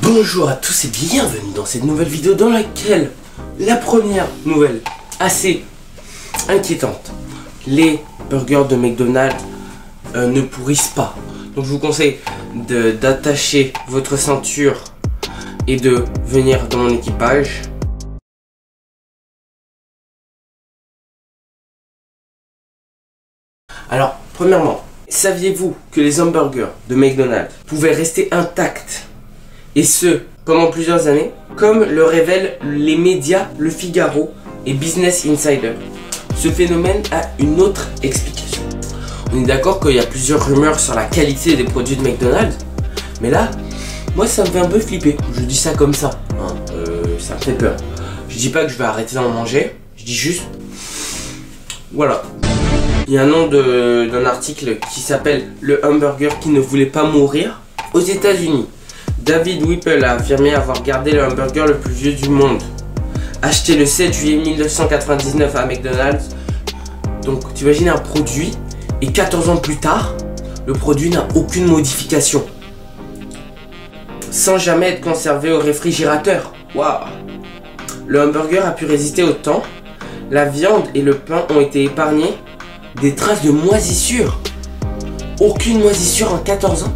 Bonjour à tous et bienvenue dans cette nouvelle vidéo dans laquelle la première nouvelle assez inquiétante, les burgers de McDonald's ne pourrissent pas. Donc je vous conseille d'attacher votre ceinture et de venir dans mon équipage. Alors, premièrement, saviez-vous que les hamburgers de McDonald's pouvaient rester intacts, et ce, pendant plusieurs années, comme le révèlent les médias Le Figaro et Business Insider? Ce phénomène a une autre explication. On est d'accord qu'il y a plusieurs rumeurs sur la qualité des produits de McDonald's, mais là, moi ça me fait un peu flipper. Je dis ça comme ça, hein. Ça me fait peur. Je dis pas que je vais arrêter d'en manger, je dis juste, voilà. Il y a un nom d'un article qui s'appelle « Le hamburger qui ne voulait pas mourir ». Aux États-Unis, David Whipple a affirmé avoir gardé le hamburger le plus vieux du monde. Acheté le 7 juillet 1999 à McDonald's. Donc, tu imagines un produit, et 14 ans plus tard, le produit n'a aucune modification. Sans jamais être conservé au réfrigérateur. Waouh! Le hamburger a pu résister au temps. La viande et le pain ont été épargnés des traces de moisissure. Aucune moisissure en 14 ans.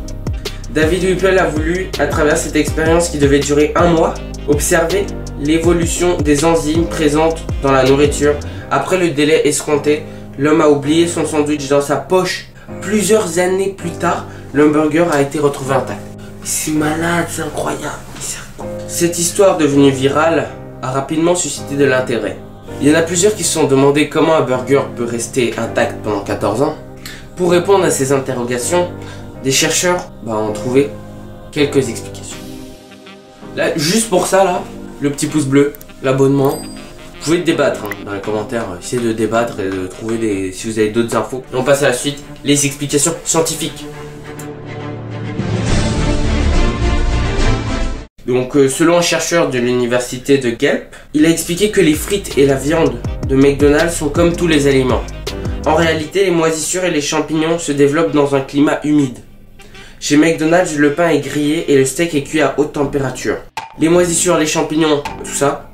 David Whipple a voulu, à travers cette expérience qui devait durer un mois, observer l'évolution des enzymes présentes dans la nourriture. Après le délai escompté, l'homme a oublié son sandwich dans sa poche. Plusieurs années plus tard, l'hamburger a été retrouvé intact. C'est malade, c'est incroyable. Cette histoire devenue virale a rapidement suscité de l'intérêt. Il y en a plusieurs qui se sont demandé comment un burger peut rester intact pendant 14 ans. Pour répondre à ces interrogations, des chercheurs ont trouvé quelques explications. Là, juste pour ça, là, le petit pouce bleu, l'abonnement, vous pouvez débattre dans les commentaires, essayez de débattre et de trouver si vous avez d'autres infos. Et on passe à la suite, les explications scientifiques. Donc selon un chercheur de l'université de Guelph, il a expliqué que les frites et la viande de McDonald's sont comme tous les aliments. En réalité, les moisissures et les champignons se développent dans un climat humide. Chez McDonald's, le pain est grillé et le steak est cuit à haute température. Les moisissures, les champignons, tout ça,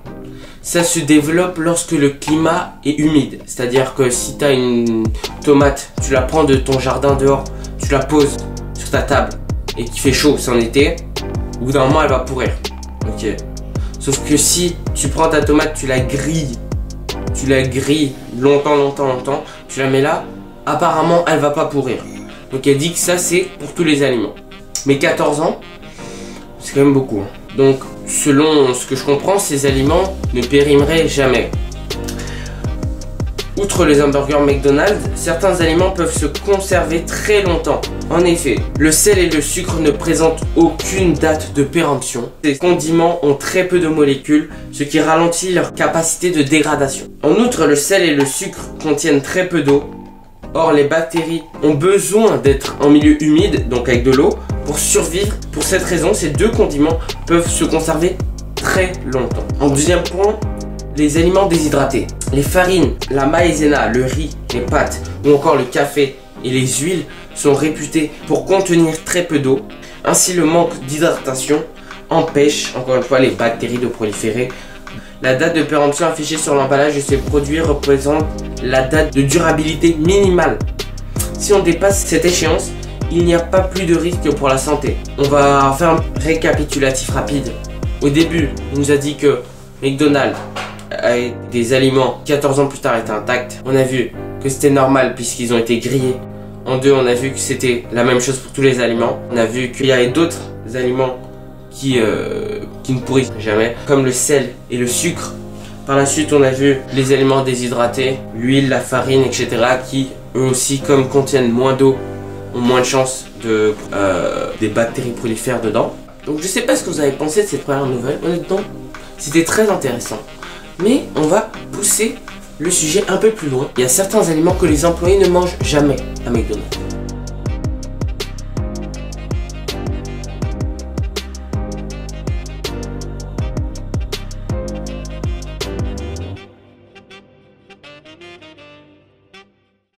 ça se développe lorsque le climat est humide. C'est-à-dire que si tu as une tomate, tu la prends de ton jardin dehors, tu la poses sur ta table et qu'il fait chaud, c'est en été, au bout d'un moment elle va pourrir. Ok. Sauf que si tu prends ta tomate, tu la grilles longtemps, tu la mets là, apparemment elle va pas pourrir. Donc elle dit que ça c'est pour tous les aliments. Mais 14 ans, c'est quand même beaucoup. Donc selon ce que je comprends, ces aliments ne périmeraient jamais. Outre les hamburgers McDonald's, certains aliments peuvent se conserver très longtemps. En effet, le sel et le sucre ne présentent aucune date de péremption. Ces condiments ont très peu de molécules, ce qui ralentit leur capacité de dégradation. En outre, le sel et le sucre contiennent très peu d'eau. Or, les bactéries ont besoin d'être en milieu humide, donc avec de l'eau, pour survivre. Pour cette raison, ces deux condiments peuvent se conserver très longtemps. En deuxième point, les aliments déshydratés. Les farines, la maïzena, le riz, les pâtes ou encore le café et les huiles sont réputés pour contenir très peu d'eau. Ainsi, le manque d'hydratation empêche, encore une fois, les bactéries de proliférer. La date de péremption affichée sur l'emballage de ces produits représente la date de durabilité minimale. Si on dépasse cette échéance, il n'y a pas plus de risque pour la santé. On va faire un récapitulatif rapide. Au début, il nous a dit que McDonald's des aliments 14 ans plus tard étaient intacts. On a vu que c'était normal puisqu'ils ont été grillés. En deux, on a vu que c'était la même chose pour tous les aliments. On a vu qu'il y avait d'autres aliments qui ne pourrissent jamais, comme le sel et le sucre. Par la suite, on a vu les aliments déshydratés, l'huile, la farine, etc. qui, eux aussi, comme contiennent moins d'eau, ont moins de chances des bactéries prolifèrent dedans. Donc je sais pas ce que vous avez pensé de cette première nouvelle. Honnêtement, c'était très intéressant. Mais on va pousser le sujet un peu plus loin. Il y a certains aliments que les employés ne mangent jamais à McDonald's.